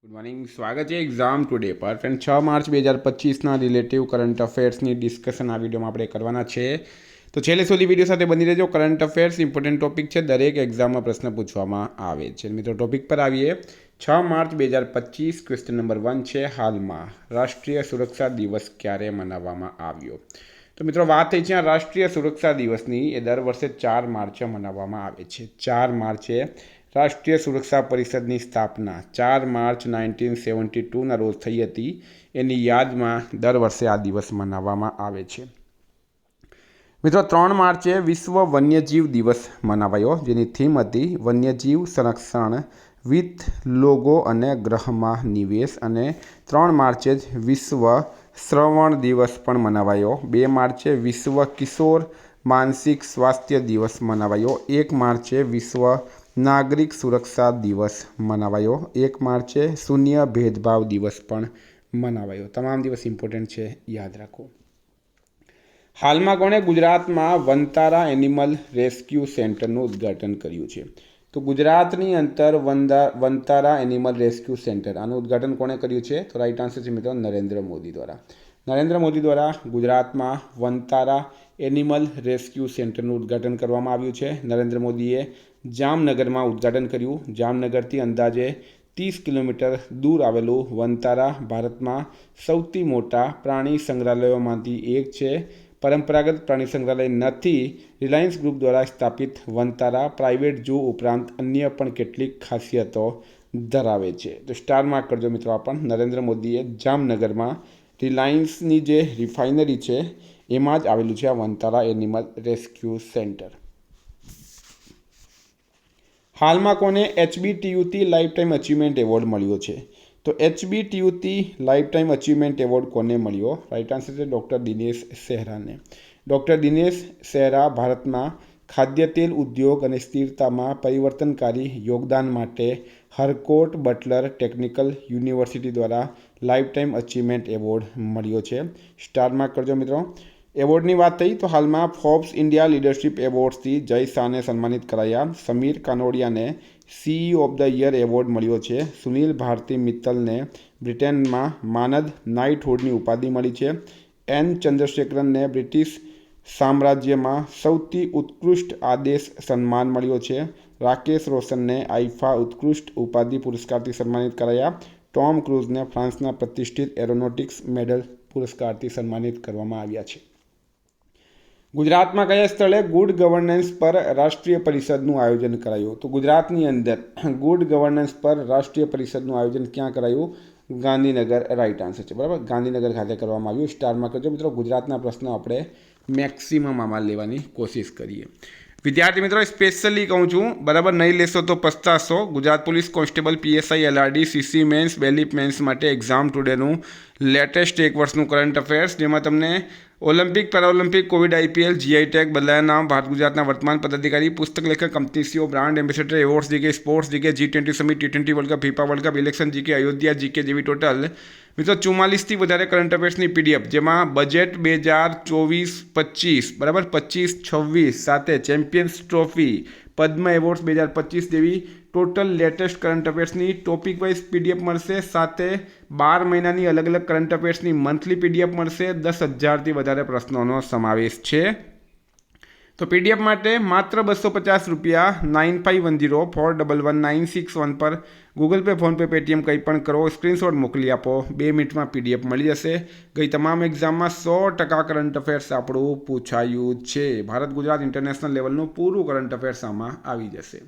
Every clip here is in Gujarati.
ગુડ મોર્નિંગ, સ્વાગત છે એક્ઝામ ટુડે પર. ફ્રેન્ડ, 6 માર્ચ 2025ના રિલેટિવ કરંટ અફેર્સની ડિસ્કશન આ વિડીયોમાં આપણે કરવાના છે. તો છેલ્લે સુધી વિડીયો સાથે બની રહેજો. કરંટ અફેર્સ ઇમ્પોર્ટન્ટ ટોપિક છે, દરેક એક્ઝામમાં પ્રશ્ન પૂછવામાં આવે છે. મિત્રો, ટોપિક પર આવીએ. 6 માર્ચ 2025, ક્વેશ્ચન નંબર 1 છે, હાલમાં રાષ્ટ્રીય સુરક્ષા દિવસ ક્યારે મનાવવામાં આવ્યો? તો મિત્રો, વાત થઈ છે રાષ્ટ્રીય સુરક્ષા દિવસની. એ દર વર્ષે 4 માર્ચે મનાવવામાં આવે છે. 4 માર્ચે રાષ્ટ્રીય સુરક્ષા પરિષદની સ્થાપના 4 માર્ચ 1972ના રોજ થઈ હતી. એની યાદમાં દર વર્ષે આ દિવસ મનાવવામાં આવે છે. મિત્રો, 3 માર્ચે વિશ્વ વન્યજીવ દિવસ મનાવાયો, જેની થીમ હતી વન્યજીવ સંરક્ષણ વિથ લોગો અને ગ્રહમાં નિવેશ. અને 3 માર્ચે જ વિશ્વ શ્રવણ દિવસ પણ મનાવાયો. 2 માર્ચે વિશ્વ કિશોર માનસિક સ્વાસ્થ્ય દિવસ મનાવાયો. 1 માર્ચે વિશ્વ નાગરિક સુરક્ષા દિવસ મનાવાયો. 1 માર્ચે શૂન્ય ભેદભાવ દિવસ પણ મનાવાયો. તમામ દિવસ ઇમ્પોર્ટન્ટ છે, યાદ રાખો. હાલમાં કોણે ગુજરાતમાં વનતારા એનિમલ રેસ્ક્યુ સેન્ટરનું ઉદ્ઘાટન કર્યું છે? તો ગુજરાતની અંદર વનતારા એનિમલ રેસ્ક્યુ સેન્ટર, આનું ઉદ્ઘાટન કોણે કર્યું છે? તો રાઈટ આન્સર છે મિત્રો, નરેન્દ્ર મોદી દ્વારા. નરેન્દ્ર મોદી દ્વારા ગુજરાતમાં વનતારા એનિમલ રેસ્ક્યુ સેન્ટરનું ઉદ્ઘાટન કરવામાં આવ્યું છે. નરેન્દ્ર મોદીએ જામનગરમાં ઉદ્ઘાટન કર્યું. જામનગરથી અંદાજે 30 કિલોમીટર દૂર આવેલું વનતારા ભારતમાં સૌથી મોટા પ્રાણી સંગ્રહાલયોમાંથી એક છે. પરંપરાગત પ્રાણી સંગ્રહાલય નથી. રિલાયન્સ ગ્રુપ દ્વારા સ્થાપિત વનતારા પ્રાઇવેટ ઝૂ ઉપરાંત અન્ય પણ કેટલીક ખાસિયતો ધરાવે છે. તો સ્ટાર માર્ક કરજો મિત્રો. આ પણ નરેન્દ્ર મોદીએ જામનગરમાં રિલાયન્સની જે રિફાઇનરી છે એમાં જ આવેલું છે આ વનતારા એનિમલ રેસ્ક્યુ સેન્ટર. હાલમાં કોને HBTUT life time achievement award મળ્યો છે? તો HBTUT life time achievement award કોને મળ્યો? રાઈટ આન્સર છે ડૉક્ટર દિનેશ સહેરાને. ડૉક્ટર દિનેશ સહેરા ભારતમાં ખાદ્ય તેલ ઉદ્યોગ અને સ્થિરતામાં પરિવર્તનકારી યોગદાન માટે હરકોટ બટલર ટેકનિકલ યુનિવર્સિટી દ્વારા લાઈફ ટાઈમ અચીવમેન્ટ એવોર્ડ મળ્યો છે. સ્ટાર માર્ક કરજો મિત્રો. એવોર્ડની વાત થઈ તો હાલમાં ફોર્બ્સ ઇન્ડિયા લીડરશિપ એવોર્ડ્સથી જય શાહને સન્માનિત કરાયા. સમીર કાનોડિયાને CEO of the year award મળ્યો છે. સુનિલ ભારતી મિત્તલને બ્રિટનમાં માનદ નાઇટહુડની ઉપાધિ મળી છે. N ચંદ્રશેખરનને બ્રિટિશ સામ્રાજ્યમાં સૌથી ઉત્કૃષ્ટ આદેશ સન્માન મળ્યો છે. રાકેશ રોશનને આઈફા ઉત્કૃષ્ટ ઉપાધિ પુરસ્કારથી સન્માનિત કરાયા. ટોમ ક્રૂઝને ફ્રાન્સના પ્રતિષ્ઠિત એરોનોટિક્સ મેડલ પુરસ્કારથી સન્માનિત કરવામાં આવ્યા છે. ગુજરાતમાં કયા સ્થળે ગુડ ગવર્નન્સ પર રાષ્ટ્રીય પરિષદનું આયોજન કરાયું? તો ગુજરાતની અંદર ગુડ ગવર્નન્સ પર રાષ્ટ્રીય પરિષદનું આયોજન ક્યાં કરાયું? ગાંધીનગર રાઈટ આન્સર છે. બરાબર, ગાંધીનગર ખાતે કરવામાં આવ્યું. સ્ટારમાં કરજો મિત્રો. ગુજરાતના પ્રશ્નો આપણે મેક્સિમમ આમાં લેવાની કોશિશ કરીએ. વિદ્યાર્થી મિત્રો, સ્પેશિયલી કહું છું, બરાબર, નહીં લેશો તો પસ્તાશો. Gujarat police constable, PSI, LRD, CC mains, bailiff mains માટે એક્ઝામ ટુડેનું લેટેસ્ટ 1 વર્ષનું કરંટ અફેર્સ, જેમાં તમને Olympic, Paralympic, Covid, IPL, GI tag, બદલાયા નામ, ભારત ગુજરાતના વર્તમાન પદાધિકારી, પુસ્તક લેખક, company CEO, brand ambassador, awards GK, sports GK, G20 summit, T20 world cup, FIFA world cup, election GK, Ayodhya GK જેવી ટોટલ મિત્રો 44થી વધારે કરંટ અફેર્સની PDF, જેમાં બજેટ 2024-25, બરાબર, 25-26 સાથે ચેમ્પિયન્સ ટ્રોફી, પદ્મ એવોર્ડ્સ 2025 જેવી ટોટલ લેટેસ્ટ કરંટ અફેર્સની ટોપિક વાઇઝ PDF મળશે. સાથે 12 મહિનાની અલગ અલગ કરંટ અફેર્સની મંથલી PDF મળશે. 10,000થી વધારે પ્રશ્નોનો સમાવેશ છે. તો PDF માટે માત્ર 250 રૂપિયા 9510411961 પર ગૂગલ પે, ફોનપે, પેટીએમ કંઈ પણ કરો, સ્ક્રીનશોટ મોકલી આપો. 2 મિનિટમાં PDF મળી જશે. ગઈ તમામ એક્ઝામમાં 100% કરંટ અફેર્સ આપણું પૂછાયું છે. ભારત ગુજરાત ઇન્ટરનેશનલ લેવલનું પૂરું કરંટ અફેર્સ આમાં આવી જશે.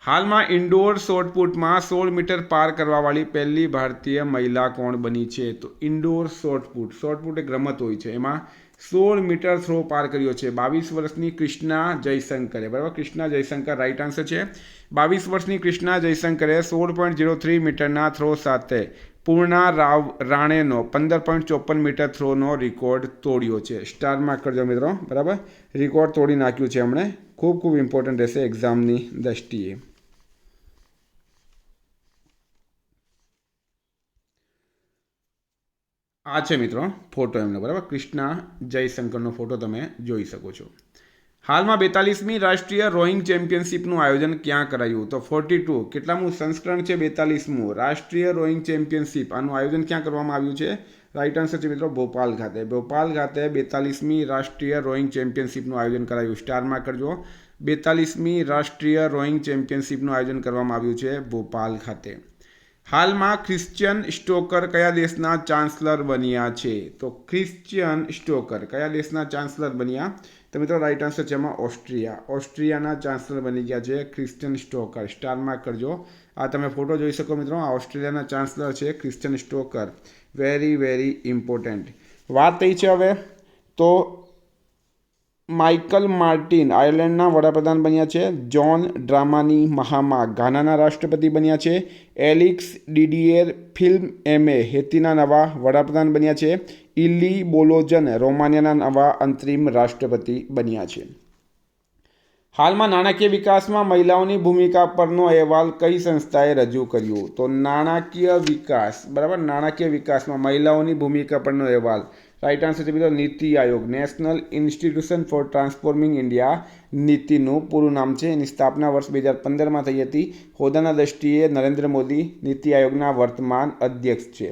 હાલમાં ઇન્ડોર શોર્ટપુટમાં 16 મીટર પાર કરવાવાળી પહેલી ભારતીય મહિલા કોણ બની છે? તો ઇન્ડોર શોર્ટપુટ એક રમત હોય છે, એમાં 16 મીટર થ્રો પાર કર્યો છે 22 વર્ષની કૃષ્ણા જયશંકરે. બરાબર, કૃષ્ણા જયશંકર રાઈટ આન્સર છે. 22 વર્ષની કૃષ્ણા જયશંકરે 16.03 મીટરના થ્રો સાથે પૂર્ણા રાણેનો 15.54 મીટર થ્રોનો રેકોર્ડ તોડ્યો છે. સ્ટાર માર્ક કરજો મિત્રો. બરાબર, રેકોર્ડ તોડી નાખ્યું છે એમણે. ખૂબ ખૂબ ઇમ્પોર્ટન્ટ રહેશે એક્ઝામની દ્રષ્ટિએ. આ છે મિત્રો ફોટો એમનો. બરાબર, કૃષ્ણા જયશંકરનો ફોટો તમે જોઈ શકો છો. હાલમાં 42મી રાષ્ટ્રીય રોઈંગ ચેમ્પિયનશિપનું આયોજન ક્યાં કરાયું? તો 42 કેટલામું સંસ્કરણ છે? 42મું રાષ્ટ્રીય રોઈંગ ચેમ્પિયનશિપ. આનું આયોજન ક્યાં કરવામાં આવ્યું છે? રાઈટ આન્સર છે મિત્રો ભોપાલ ખાતે. ભોપાલ ખાતે 42મી રાષ્ટ્રીય રોઈંગ ચેમ્પિયનશિપનું આયોજન કરાયું. સ્ટાર માર્ક કરજો. 42મી રાષ્ટ્રીય રોઈંગ ચેમ્પિયનશિપનું આયોજન કરવામાં આવ્યું છે ભોપાલ ખાતે. હાલમાં ક્રિશ્ચિયન સ્ટોકર કયા દેશના ચાન્સલર બન્યા છે? તો ક્રિશ્ચિયન સ્ટોકર કયા દેશના ચાન્સલર બન્યા? તો મિત્રો રાઈટ આન્સર છે એમાં ઓસ્ટ્રિયા. ઓસ્ટ્રિયાના ચાન્સલર બની ગયા છે ક્રિશ્ચિયન સ્ટોકર. સ્ટાર માર્ક કરજો. આ તમે ફોટો જોઈ શકો મિત્રો. આ ઓસ્ટ્રેલિયાના ચાન્સલર છે ક્રિશ્ચિયન સ્ટોકર. વેરી વેરી ઇમ્પોર્ટન્ટ વાત થઈ છે. હવે તો માઇકલ માર્ટિન આયર્લેન્ડના વડાપ્રધાન બન્યા છે. જોન ડ્રામાની મહામા ઘાનાના રાષ્ટ્રપતિ બન્યા છે. એલિક્સ ડિડિયેર ફિલ્મ એમે હેતીના નવા વડાપ્રધાન બન્યા છે. ઇલી બોલોજન રોમાનિયાના નવા અંતરિમ રાષ્ટ્રપતિ બન્યા છે. હાલમાં નાણાકીય વિકાસમાં મહિલાઓની ભૂમિકા પરનો અહેવાલ કઈ સંસ્થાએ રજૂ કર્યો? તો નાણાકીય વિકાસ, બરાબર, નાણાકીય વિકાસમાં મહિલાઓની ભૂમિકા પરનો અહેવાલ. રાઈટ આન્સર છે મિત્રો NITI Aayog. National Institution for Transforming India નીતિનું પૂરું નામ છે. એની સ્થાપના વર્ષ 2015માં થઈ હતી. હોદ્દાના દ્રષ્ટિએ નરેન્દ્ર મોદી નીતિ આયોગના વર્તમાન અધ્યક્ષ છે.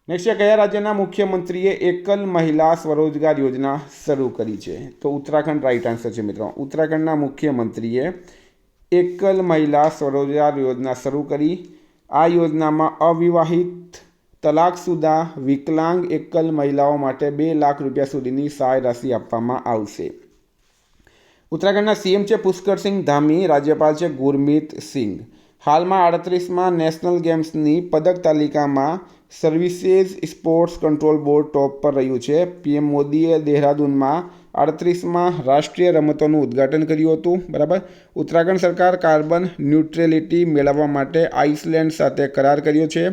નેક્સ્ટ છે કયા રાજ્યના મુખ્યમંત્રીએ એકલ મહિલા સ્વરોજગાર યોજના શરૂ કરી છે? તો ઉત્તરાખંડ રાઈટ આન્સર છે મિત્રો. ઉત્તરાખંડના મુખ્યમંત્રીએ એકલ મહિલા સ્વરોજગાર યોજના શરૂ કરી. આ યોજનામાં અવિવાહિત, તલાકશુદા, વિકલાંગ એકલ મહિલાઓ માટે 2 લાખ રૂપિયા સુધીની સહાય રાશિ આપવામાં આવશે. ઉત્તરાખંડના સીએમ છે પુષ્કરસિંહ ધામી. રાજ્યપાલ છે ગુરમીત સિંઘ. હાલમાં 38માં નેશનલ ગેમ્સની પદક તાલિકામાં સર્વિસેસ સ્પોર્ટ્સ કંટ્રોલ બોર્ડ ટોપ પર રહ્યું છે. પીએમ મોદીએ દહેરાદૂનમાં 38માં રાષ્ટ્રીય રમતોનું ઉદ્ઘાટન કર્યું હતું. બરાબર. ઉત્તરાખંડ સરકાર કાર્બન ન્યુટ્રેલિટી મેળવવા માટે આઇસલેન્ડ સાથે કરાર કર્યો છે.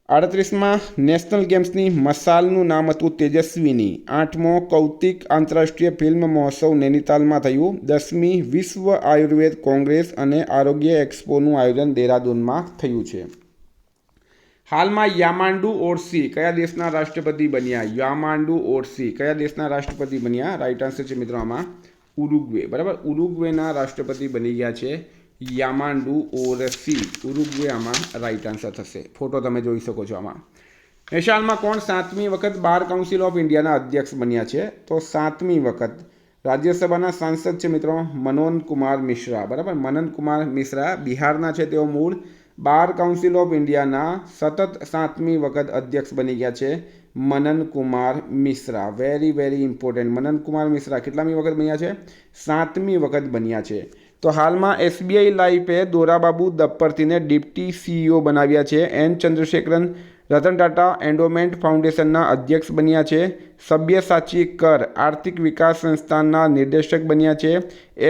38માં નેશનલ ગેમ્સની મશાલનું નામ હતું તેજસ્વીની. 8મો કૌતિક આંતરરાષ્ટ્રીય ફિલ્મ મહોત્સવ નૈનીતાલમાં થયું. 10મી વિશ્વ આયુર્વેદ કોંગ્રેસ અને આરોગ્ય એક્સપોનું આયોજન દહેરાદૂનમાં થયું છે. હાલમાં યામાંડુ ઓરસી કયા દેશના રાષ્ટ્રપતિ બન્યા? યામાંડુ ઓરસી કયા દેશના રાષ્ટ્રપતિ બન્યા? રાઈટ આન્સર છે મિત્રો આમાં ઉરુગ્વે. બરાબર, ઉરુગ્વેના રાષ્ટ્રપતિ બની ગયા છે યામાંડુ ઓરસી. ઉરુગ્વે આમાં રાઈટ આન્સર થશે. ફોટો તમે જોઈ શકો છો આમાં. હાલમાં કોણ 7મી વખત બાર કાઉન્સિલ ઓફ ઇન્ડિયાના અધ્યક્ષ બન્યા છે? તો 7મી વખત રાજ્યસભાના સાંસદ છે મિત્રો મનન કુમાર મિશ્રા. બરાબર, મનન કુમાર મિશ્રા બિહારના છે તેઓ મૂળ. બાર કાઉન્સિલ ઓફ ઇન્ડિયાના સતત 7મી વખત અધ્યક્ષ બની ગયા છે Manan Kumar Mishra. Very very important. Manan Kumar Mishra કેટલામી વખત બન્યા છે? 7મી વખત બન્યા છે. તો હાલમાં એસબીઆઈ લાઈફે દોરાબાબુ દપ્પર્તીને ડિપ્ટી સીઈઓ બનાવ્યા છે. એન ચંદ્રશેખરન રતન ટાટા એન્ડોમેન્ટ ફાઉન્ડેશનના અધ્યક્ષ બન્યા છે. સબ્યસાચી કર આર્થિક વિકાસ સંસ્થાનના નિર્દેશક બન્યા છે.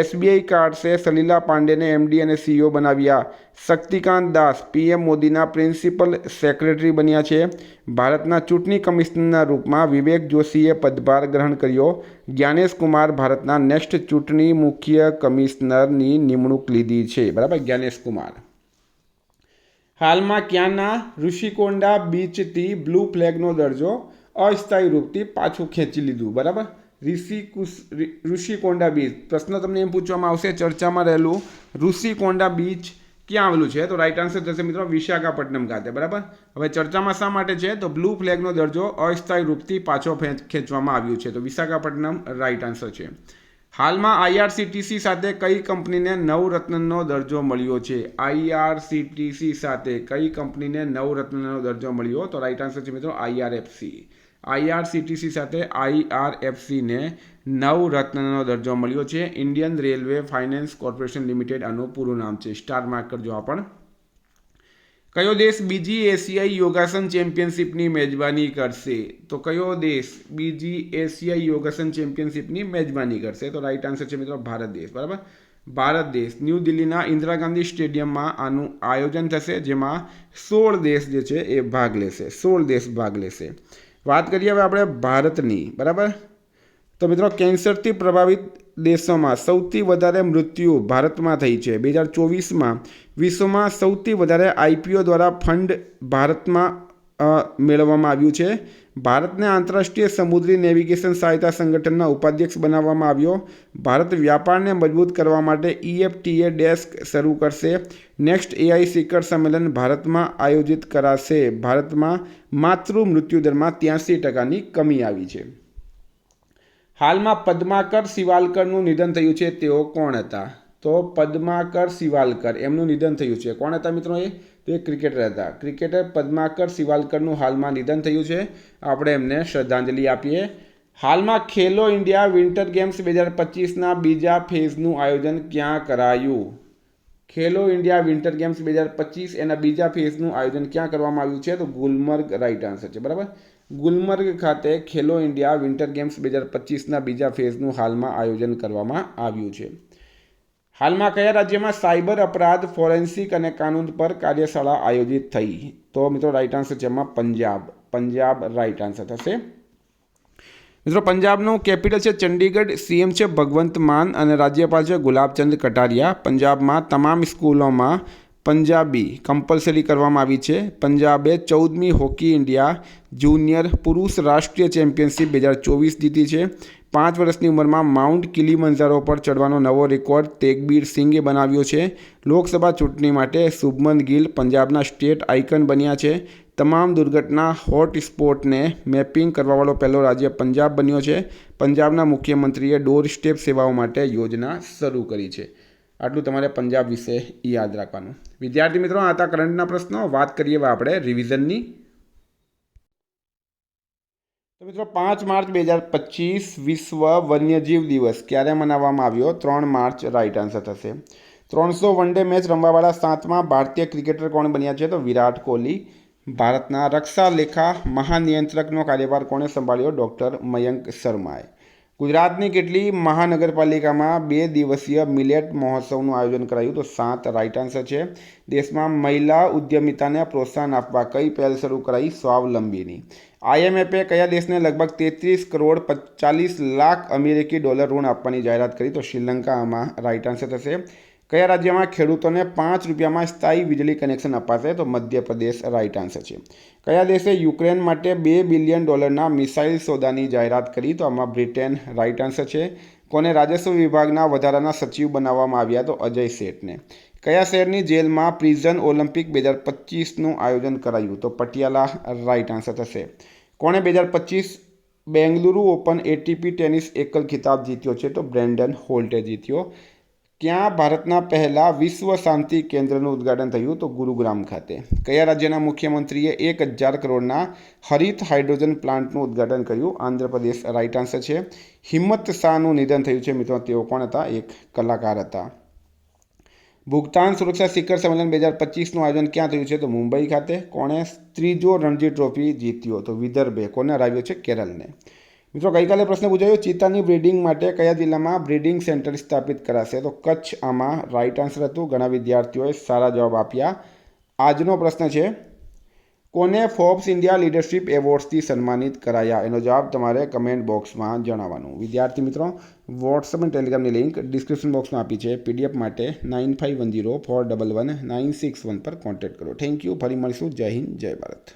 એસબીઆઈ કાર્ડ્સે સલીલા પાંડેને એમડી અને સીઈઓ બનાવ્યા. શક્તિકાંત દાસ પીએમ મોદીના પ્રિન્સિપલ સેક્રેટરી બન્યા છે. ભારતના ચૂંટણી કમિશનરના રૂપમાં વિવેક જોશીએ પદભાર ગ્રહણ કર્યો. જ્ઞાનેશ કુમાર ભારતના નેક્સ્ટ ચૂંટણી મુખ્ય કમિશનરની નિમણૂક લીધી છે. બરાબર, જ્ઞાનેશ કુમાર. હાલમાં ક્યાંના ઋષિકોંડા બીચથી બ્લુ ફ્લેગનો દરજ્જો અસ્થાયી રૂપથી પાછું ખેંચી લીધું? બરાબર, ઋષિકોંડા બીચ. પ્રશ્ન તમને એમ પૂછવામાં આવશે ચર્ચામાં રહેલું ઋષિકોંડા બીચ ક્યાં આવેલું છે? તો રાઈટ આન્સર થશે મિત્રો વિશાખાપટ્ટનમ ખાતે. બરાબર. હવે ચર્ચામાં શા માટે છે? તો બ્લુ ફ્લેગનો દરજ્જો અસ્થાયી રૂપથી પાછો ખેંચવામાં આવ્યું છે. તો વિશાખાપટ્ટનમ રાઈટ આન્સર છે. હાલમાં આઈઆરસીટીસી સાથે કઈ કંપનીને નવરત્નનો દરજ્જો મળ્યો છે? આઈઆરસીટીસી સાથે કઈ કંપનીને નવરત્નનો દરજ્જો મળ્યો? તો રાઈટ આન્સર છે મિત્રો આઈઆરએફસી. આઈઆરસીટીસી સાથે આઈઆરએફસીને નવરત્નનો દરજ્જો મળ્યો છે. Indian railway finance corporation limited આનું પૂરું નામ છે. સ્ટાર માર્ક કરજો આ પણ. કયો દેશ બીજી એશિયાઈ યોગાસન ચેમ્પિયનશિપની મેજબાની કરશે? તો કયો દેશ બીજી એશિયાઈ યોગાસન ચેમ્પિયનશિપની મેજબાની કરશે? તો રાઈટ આન્સર છે મિત્રો ભારત દેશ. બરાબર, ભારત દેશ. ન્યૂ દિલ્હીના ઇન્દિરા ગાંધી સ્ટેડિયમમાં આનું આયોજન થશે, જેમાં 16 દેશ જે છે એ ભાગ લેશે. 16 દેશ ભાગ લેશે. વાત કરીએ હવે આપણે ભારતની. બરાબર, તો મિત્રો કેન્સરથી પ્રભાવિત દેશોમાં સૌથી વધારે મૃત્યુ ભારતમાં થઈ છે. 2024માં વિશ્વમાં સૌથી વધારે આઈપીઓ દ્વારા ફંડ ભારતમાં મેળવવામાં આવ્યું છે। ભારતને આંતરરાષ્ટ્રીય સમુદ્રી નેવિગેશન સહાયતા સંગઠનના ઉપાધ્યક્ષ બનાવવામાં આવ્યો। ભારત વ્યાપારને મજબૂત કરવા માટે EFTA ડેસ્ક શરૂ કરશે। નેક્સ્ટ AI શિખર સંમેલન ભારતમાં આયોજિત કરાશે। ભારતમાં માતૃ મૃત્યુદરમાં 83%ની કમી આવી છે। હાલમાં પદ્માકર શિવાલકરનું નિધન થયું છે, તેઓ કોણ હતા? તો પદ્માકર શિવાલકર એમનું નિધન થયું છે। કોણ હતા મિત્રો? તો એ ક્રિકેટર હતા। ક્રિકેટર પદ્માકર શિવાલકરનું હાલમાં નિધન થયું છે। આપણે એમને શ્રદ્ધાંજલિ આપીએ। હાલમાં ખેલો ઇન્ડિયા વિન્ટર ગેમ્સ 2025ના બીજા ફેઝનું આયોજન ક્યાં કરાયું? ખેલો ઇન્ડિયા વિન્ટર ગેમ્સ 2025 એના બીજા ફેઝનું આયોજન ક્યાં કરવામાં આવ્યું છે? તો ગુલમર્ગ રાઈટ આન્સર છે, બરાબર। ગુલમર્ગ ખાતે ખેલો ઇન્ડિયા વિન્ટર ગેમ્સ 2025ના બીજા ફેઝનું હાલમાં આયોજન કરવામાં આવ્યું છે। હાલમાં કયા રાજ્યમાં સાયબર અપરાધ, ફોરેન્સિક અને કાનૂન પર કાર્યશાળા આયોજિત થઈ? તો મિત્રો રાઈટ આન્સર છે એમાં પંજાબ। પંજાબ રાઈટ આન્સર થશે। મિત્રો પંજાબનું કેપિટલ છે ચંડીગઢ, CM છે ભગવંત માન અને રાજ્યપાલ છે ગુલાબચંદ કટારિયા। પંજાબમાં તમામ સ્કૂલોમાં પંજાબી કમ્પલસરી કરવામાં આવી છે। પંજાબે 14મી હોકી ઇન્ડિયા જુનિયર પુરુષ રાષ્ટ્રીય ચેમ્પિયનશિપ 2024 જીતી છે। 5 વર્ષની ઉંમરમાં માઉન્ટ કિલીમંજારો પર ચડવાનો નવો રેકોર્ડ તેગબીર સિંઘે બનાવ્યો છે। લોકસભા ચૂંટણી માટે શુભમન ગિલ પંજાબના સ્ટેટ આઇકન બન્યા છે। તમામ દુર્ઘટના હોટસ્પોટને મેપિંગ કરવાવાળો પહેલો રાજ્ય પંજાબ બન્યો છે। પંજાબના મુખ્યમંત્રીએ ડોર સ્ટેપ સેવાઓ માટે યોજના શરૂ કરી છે। આટલું તમારે પંજાબ વિશે યાદ રાખવાનું। વિદ્યાર્થી મિત્રો, આ હતા કરંટના પ્રશ્નો। વાત કરીએ આપણે રિવિઝનની। તો મિત્રો 5 માર્ચ 2025 વિશ્વ વન્યજીવ દિવસ ક્યારે મનાવવામાં આવ્યો? 3 માર્ચ રાઈટ આન્સર થશે। 300 વનડે મેચ રમવાવાળા 7મા ભારતીય ક્રિકેટર કોણ બન્યા છે? તો વિરાટ કોહલી। ભારતના રક્ષા લેખા મહાનિયંત્રકનો કાર્યભાર કોણે સંભાળ્યો? ડૉક્ટર મયંક શર્માએ। ગુજરાતની કેટલી મહાનગરપાલિકામાં 2 દિવસીય મિલેટ મહોત્સવનું આયોજન કરાયું? તો 7 રાઈટ આન્સર છે। દેશમાં મહિલા ઉદ્યમિતાને પ્રોત્સાહન આપવા કઈ પહેલ શરૂ કરાઈ? સ્વાવલંબીની। IMFએ કયા દેશને લગભગ 33 કરોડ 40 લાખ અમેરિકી ડોલર ઋણ આપવાની જાહેરાત કરી? તો શ્રીલંકામાં રાઈટ આન્સર થશે। કયા રાજ્યમાં ખેડૂતોને 5 રૂપિયામાં સ્થાયી વીજળી કનેક્શન અપાશે? તો મધ્યપ્રદેશ રાઈટ આન્સર છે। કયા દેશે યુક્રેન માટે $2 બિલિયન મિસાઇલ સોદાની જાહેરાત કરી? તો આમાં બ્રિટેન રાઈટ આન્સર છે। કોને રાજસ્વ વિભાગના વધારાના સચિવ બનાવવામાં આવ્યા? તો અજય શેઠને। કયા શહેરની જેલમાં પ્રિઝન ઓલિમ્પિક 2025નું આયોજન કરાયું? તો પટિયાલા રાઈટ આન્સર થશે। કોણે 2025 બેંગલુરુ ઓપન ATP ટેનિસ એકલ ખિતાબ જીત્યો છે? તો બ્રેન્ડન હોલ્ટે જીત્યો। ક્યાં ભારતના પહેલા વિશ્વ શાંતિ કેન્દ્રનું ઉદ્ઘાટન થયું? તો ગુરુગ્રામ ખાતે। કયા રાજ્યના મુખ્યમંત્રીએ 1000 કરોડના હરિત હાઇડ્રોજન પ્લાન્ટનું ઉદ્ઘાટન કર્યું? આંધ્રપ્રદેશ રાઈટ આન્સર છે। હિંમત શાહનું નિધન થયું છે મિત્રો, તેઓ કોણ હતા? એક કલાકાર હતા। ભુગતાન સુરક્ષા શિખર સંમેલન 2025નું આયોજન ક્યાં થયું છે? તો મુંબઈ ખાતે। કોણે 3જો રણજી ટ્રોફી જીત્યો? તો વિદર્ભે। કોને હરાવ્યો છે? કેરળને। મિત્રો ગઈકાલે પ્રશ્ન પૂછાયો, ચિત્તાની બ્રીડિંગ માટે કયા જિલ્લામાં બ્રીડિંગ સેન્ટર સ્થાપિત કરાશે? તો કચ્છ આમાં રાઈટ આન્સર હતું। ઘણા વિદ્યાર્થીઓએ સારા જવાબ આપ્યા। આજનો પ્રશ્ન છે, કોને ફોર્બ્સ ઇન્ડિયા લીડરશિપ એવોર્ડ્સથી સન્માનિત કરાયા? એનો જવાબ તમારે કમેન્ટ બોક્સમાં જણાવવાનું। વિદ્યાર્થી મિત્રો, વોટ્સઅપ અને ટેલિગ્રામની લિંક ડિસ્ક્રિપ્શન બોક્સમાં આપી છે। PDF માટે 9510411961 પર કોન્ટેક્ટ કરો। Thank you. ફરી મળીશું। જય હિન્દ, જય ભારત।